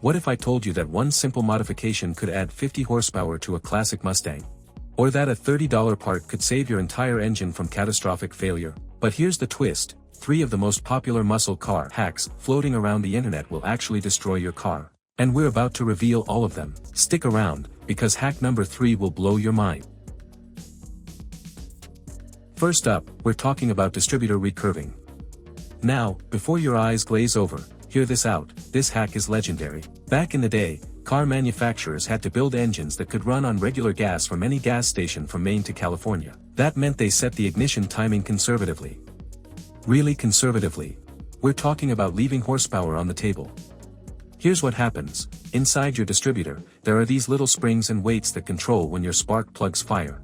What if I told you that one simple modification could add 50 horsepower to a classic Mustang? Or that a $30 part could save your entire engine from catastrophic failure? But here's the twist, 3 of the most popular muscle car hacks floating around the internet will actually destroy your car. And we're about to reveal all of them. Stick around, because hack number 3 will blow your mind. First up, we're talking about distributor recurving. Now, before your eyes glaze over, hear this out, this hack is legendary. Back in the day, car manufacturers had to build engines that could run on regular gas from any gas station from Maine to California. That meant they set the ignition timing conservatively. Really conservatively. We're talking about leaving horsepower on the table. Here's what happens. Inside your distributor, there are these little springs and weights that control when your spark plugs fire.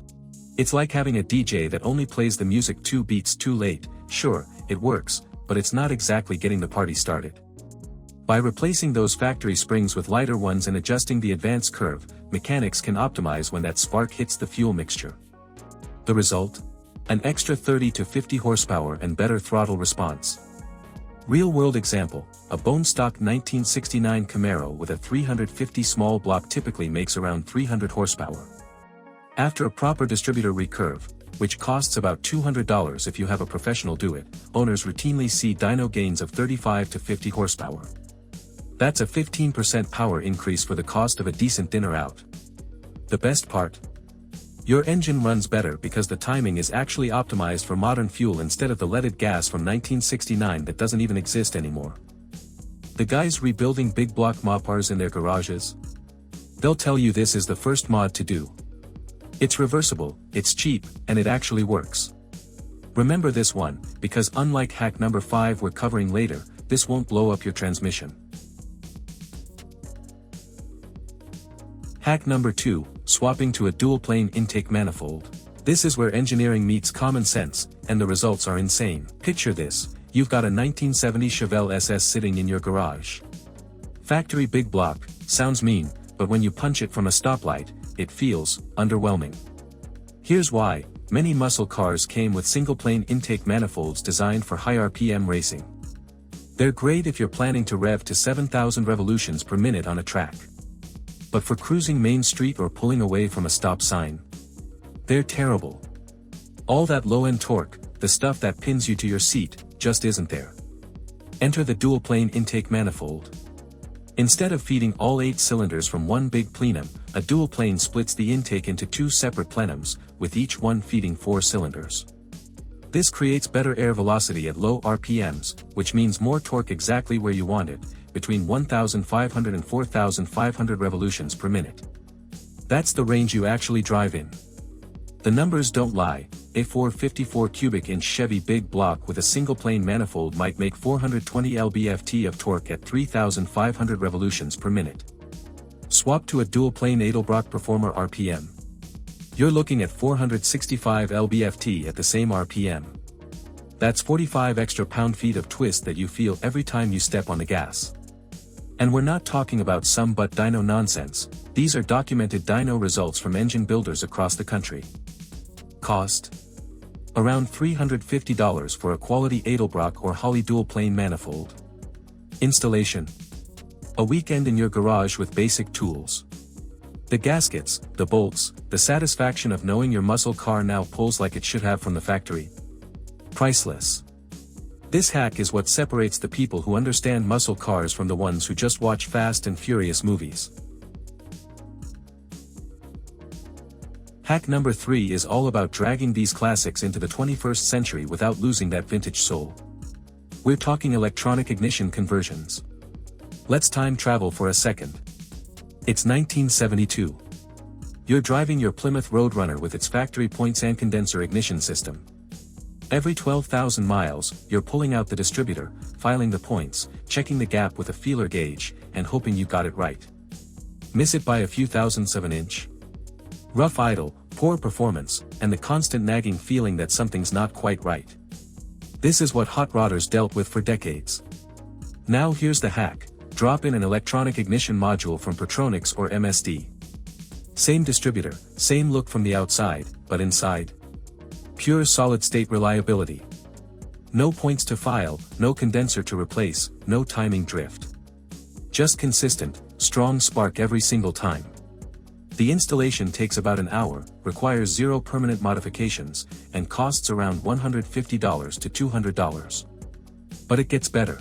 It's like having a DJ that only plays the music 2 beats too late. Sure, it works, but it's not exactly getting the party started. By replacing those factory springs with lighter ones and adjusting the advanced curve, mechanics can optimize when that spark hits the fuel mixture. The result? An extra 30 to 50 horsepower and better throttle response. Real-world example, a bone-stock 1969 Camaro with a 350 small block typically makes around 300 horsepower. After a proper distributor recurve, which costs about $200 if you have a professional do it, owners routinely see dyno gains of 35 to 50 horsepower. That's a 15% power increase for the cost of a decent dinner out. The best part? Your engine runs better because the timing is actually optimized for modern fuel instead of the leaded gas from 1969 that doesn't even exist anymore. The guys rebuilding big block Mopars in their garages? They'll tell you this is the first mod to do. It's reversible, it's cheap, and it actually works. Remember this one, because unlike hack number 5 we're covering later, this won't blow up your transmission. Hack number 2, swapping to a dual-plane intake manifold. This is where engineering meets common sense, and the results are insane. Picture this, you've got a 1970 Chevelle SS sitting in your garage. Factory big block, sounds mean, but when you punch it from a stoplight, it feels underwhelming. Here's why, many muscle cars came with single-plane intake manifolds designed for high RPM racing. They're great if you're planning to rev to 7,000 revolutions per minute on a track. But for cruising Main Street or pulling away from a stop sign, they're terrible. All that low-end torque, the stuff that pins you to your seat, just isn't there. Enter the dual-plane intake manifold. Instead of feeding all 8 cylinders from one big plenum, a dual plane splits the intake into 2 separate plenums, with each one feeding 4 cylinders. This creates better air velocity at low RPMs, which means more torque exactly where you want it, between 1,500 and 4,500 revolutions per minute. That's the range you actually drive in. The numbers don't lie, a 454 cubic inch Chevy big block with a single-plane manifold might make 420 lb-ft of torque at 3,500 revolutions per minute. Swap to a dual-plane Edelbrock Performer RPM. You're looking at 465 lb-ft at the same RPM. That's 45 extra pound-feet of twist that you feel every time you step on the gas. And we're not talking about some but dyno nonsense, these are documented dyno results from engine builders across the country. Cost? Around $350 for a quality Edelbrock or Holley dual-plane manifold. Installation? A weekend in your garage with basic tools. The gaskets, the bolts, the satisfaction of knowing your muscle car now pulls like it should have from the factory. Priceless. This hack is what separates the people who understand muscle cars from the ones who just watch Fast and Furious movies. Hack number 3 is all about dragging these classics into the 21st century without losing that vintage soul. We're talking electronic ignition conversions. Let's time travel for a second. It's 1972. You're driving your Plymouth Roadrunner with its factory point-and condenser ignition system. Every 12,000 miles, you're pulling out the distributor, filing the points, checking the gap with a feeler gauge, and hoping you got it right. Miss it by a few thousandths of an inch? Rough idle, poor performance, and the constant nagging feeling that something's not quite right. This is what hot rodders dealt with for decades. Now here's the hack, drop in an electronic ignition module from Petronix or MSD. Same distributor, same look from the outside, but inside? Pure solid-state reliability. No points to file, no condenser to replace, no timing drift. Just consistent, strong spark every single time. The installation takes about an hour, requires 0 permanent modifications, and costs around $150 to $200. But it gets better.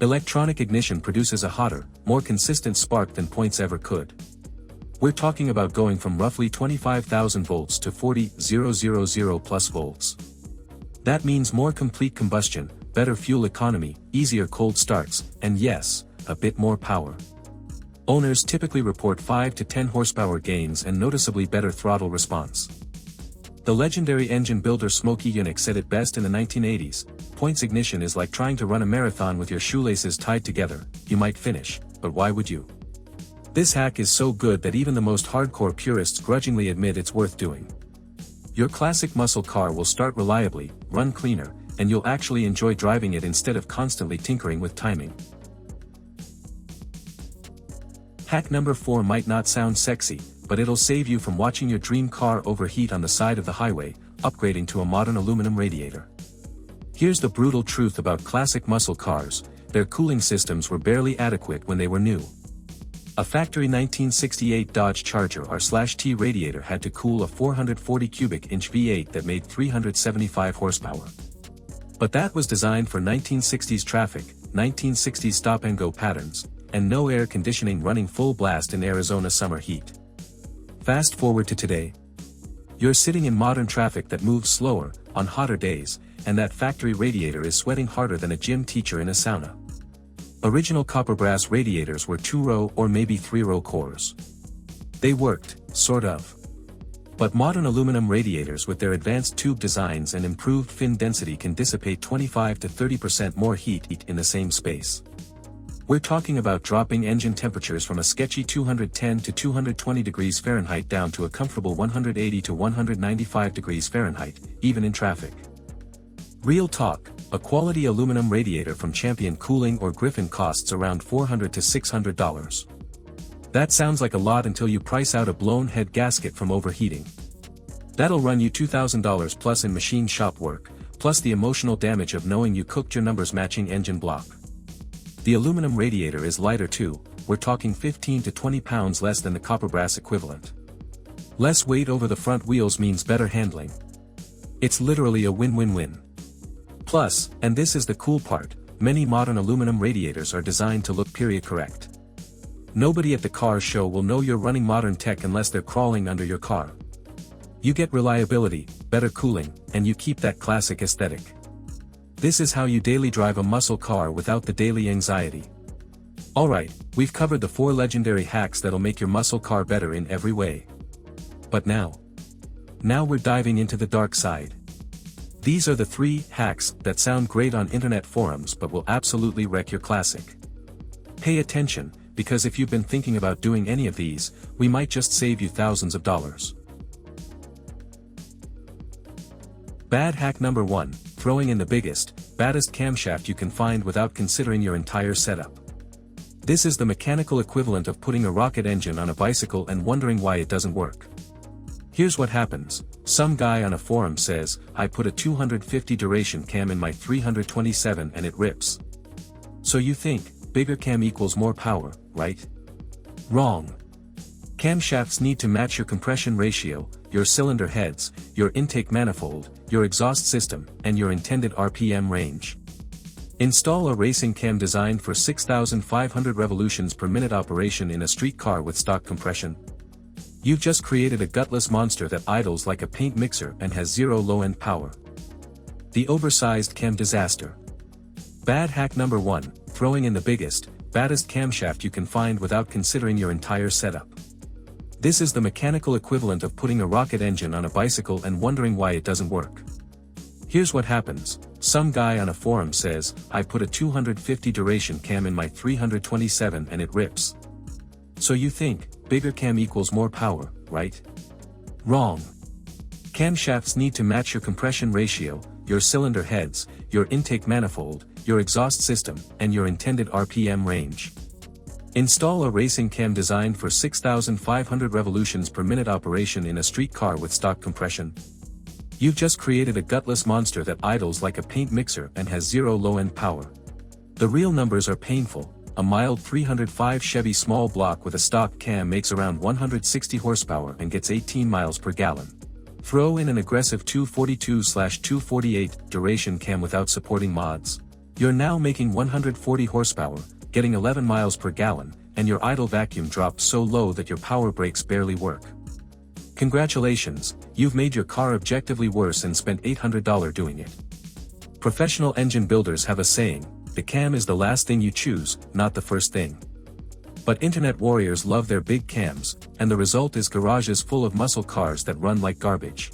Electronic ignition produces a hotter, more consistent spark than points ever could. We're talking about going from roughly 25,000 volts to 40,000 plus volts. That means more complete combustion, better fuel economy, easier cold starts, and yes, a bit more power. Owners typically report 5 to 10 horsepower gains and noticeably better throttle response. The legendary engine builder Smokey Yunick said it best in the 1980s, "Points ignition is like trying to run a marathon with your shoelaces tied together. You might finish, but why would you?" This hack is so good that even the most hardcore purists grudgingly admit it's worth doing. Your classic muscle car will start reliably, run cleaner, and you'll actually enjoy driving it instead of constantly tinkering with timing. Hack number 4 might not sound sexy, but it'll save you from watching your dream car overheat on the side of the highway, upgrading to a modern aluminum radiator. Here's the brutal truth about classic muscle cars: their cooling systems were barely adequate when they were new. A factory 1968 Dodge Charger R/T radiator had to cool a 440 cubic inch V8 that made 375 horsepower. But that was designed for 1960s traffic, 1960s stop-and-go patterns, and no air conditioning running full blast in Arizona summer heat. Fast forward to today. You're sitting in modern traffic that moves slower, on hotter days, and that factory radiator is sweating harder than a gym teacher in a sauna. Original copper brass radiators were 2-row or maybe 3-row cores. They worked, sort of. But modern aluminum radiators with their advanced tube designs and improved fin density can dissipate 25 to 30% more heat in the same space. We're talking about dropping engine temperatures from a sketchy 210 to 220 degrees Fahrenheit down to a comfortable 180 to 195 degrees Fahrenheit, even in traffic. Real talk, a quality aluminum radiator from Champion Cooling or Griffin costs around $400 to $600. That sounds like a lot until you price out a blown head gasket from overheating. That'll run you $2,000 plus in machine shop work, plus the emotional damage of knowing you cooked your numbers matching engine block. The aluminum radiator is lighter too, we're talking 15 to 20 pounds less than the copper brass equivalent. Less weight over the front wheels means better handling. It's literally a win-win-win. Plus, and this is the cool part, many modern aluminum radiators are designed to look period correct. Nobody at the car show will know you're running modern tech unless they're crawling under your car. You get reliability, better cooling, and you keep that classic aesthetic. This is how you daily drive a muscle car without the daily anxiety. Alright, we've covered the 4 legendary hacks that'll make your muscle car better in every way. But now we're diving into the dark side. These are the 3 hacks that sound great on internet forums but will absolutely wreck your classic. Pay attention, because if you've been thinking about doing any of these, we might just save you thousands of dollars. Bad hack number 1, throwing in the biggest, baddest camshaft you can find without considering your entire setup. This is the mechanical equivalent of putting a rocket engine on a bicycle and wondering why it doesn't work. Here's what happens. Some guy on a forum says, "I put a 250 duration cam in my 327 and it rips." So you think, bigger cam equals more power, right? Wrong. Camshafts need to match your compression ratio, your cylinder heads, your intake manifold, your exhaust system, and your intended RPM range. Install a racing cam designed for 6,500 revolutions per minute operation in a street car with stock compression. You've just created a gutless monster that idles like a paint mixer and has 0 low-end power. The oversized cam disaster. Bad hack number 1, throwing in the biggest, baddest camshaft you can find without considering your entire setup. This is the mechanical equivalent of putting a rocket engine on a bicycle and wondering why it doesn't work. Here's what happens. Some guy on a forum says, "I put a 250 duration cam in my 327 and it rips." So you think, bigger cam equals more power, right? Wrong. Camshafts need to match your compression ratio, your cylinder heads, your intake manifold, your exhaust system, and your intended RPM range. Install a racing cam designed for 6,500 revolutions per minute operation in a street car with stock compression. You've just created a gutless monster that idles like a paint mixer and has 0 low-end power. The real numbers are painful. a mild 305 Chevy small block with a stock cam makes around 160 horsepower and gets 18 miles per gallon. Throw in an aggressive 242/248 duration cam without supporting mods. You're now making 140 horsepower, getting 11 miles per gallon, and your idle vacuum drops so low that your power brakes barely work. Congratulations, you've made your car objectively worse and spent $800 doing it. Professional engine builders have a saying, the cam is the last thing you choose, not the first thing. But internet warriors love their big cams, and the result is garages full of muscle cars that run like garbage.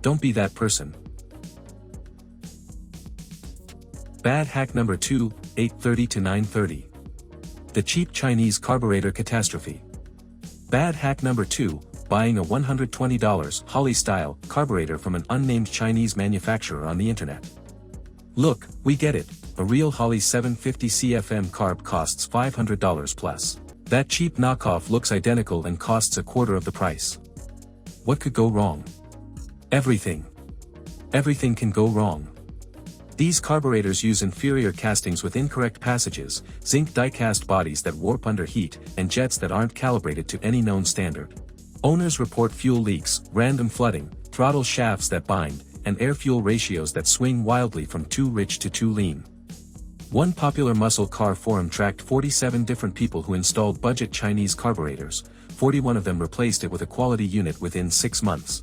Don't be that person. Bad hack number 2, 830 to 930. The cheap Chinese carburetor catastrophe. Bad hack number 2, buying a $120 Holley-style carburetor from an unnamed Chinese manufacturer on the internet. Look, we get it, a real Holley 750 CFM carb costs $500 plus. That cheap knockoff looks identical and costs a quarter of the price. What could go wrong? Everything. Everything can go wrong. These carburetors use inferior castings with incorrect passages, zinc die-cast bodies that warp under heat, and jets that aren't calibrated to any known standard. Owners report fuel leaks, random flooding, throttle shafts that bind, and air-fuel ratios that swing wildly from too rich to too lean. One popular muscle car forum tracked 47 different people who installed budget Chinese carburetors. 41 of them replaced it with a quality unit within 6 months.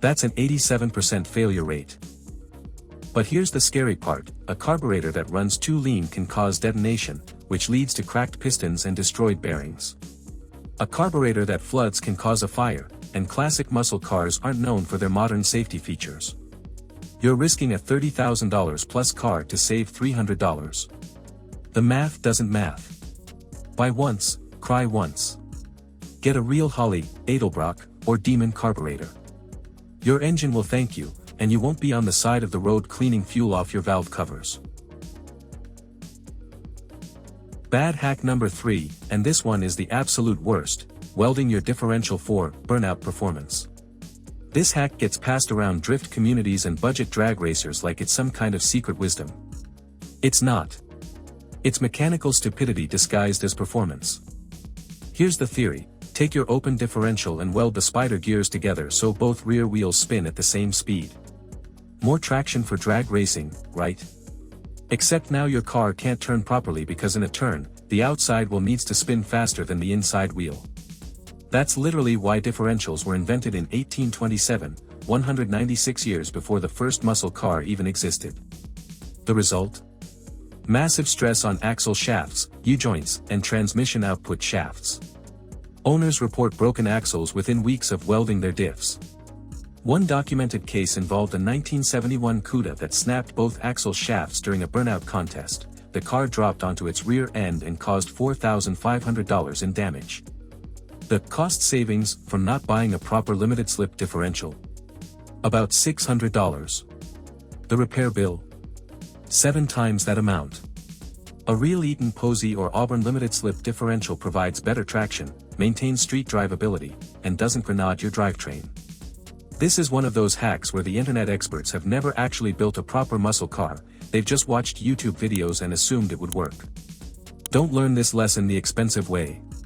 That's an 87% failure rate. But here's the scary part, a carburetor that runs too lean can cause detonation, which leads to cracked pistons and destroyed bearings. A carburetor that floods can cause a fire, and classic muscle cars aren't known for their modern safety features. You're risking a $30,000 plus car to save $300. The math doesn't math. Buy once, cry once. Get a real Holley, Edelbrock, or Demon carburetor. Your engine will thank you, and you won't be on the side of the road cleaning fuel off your valve covers. Bad hack number 3, and this one is the absolute worst, welding your differential for burnout performance. This hack gets passed around drift communities and budget drag racers like it's some kind of secret wisdom. It's not. It's mechanical stupidity disguised as performance. Here's the theory, take your open differential and weld the spider gears together so both rear wheels spin at the same speed. More traction for drag racing, right? Except now your car can't turn properly because in a turn, the outside wheel needs to spin faster than the inside wheel. That's literally why differentials were invented in 1827, 196 years before the first muscle car even existed. The result? Massive stress on axle shafts, U-joints, and transmission output shafts. Owners report broken axles within weeks of welding their diffs. One documented case involved a 1971 Cuda that snapped both axle shafts during a burnout contest. The car dropped onto its rear end and caused $4,500 in damage. The cost savings from not buying a proper limited slip differential? About $600. The repair bill? 7 times that amount. A real Eaton Posey or Auburn limited slip differential provides better traction, maintains street drivability, and doesn't grenade your drivetrain. This is one of those hacks where the internet experts have never actually built a proper muscle car, they've just watched YouTube videos and assumed it would work. Don't learn this lesson the expensive way.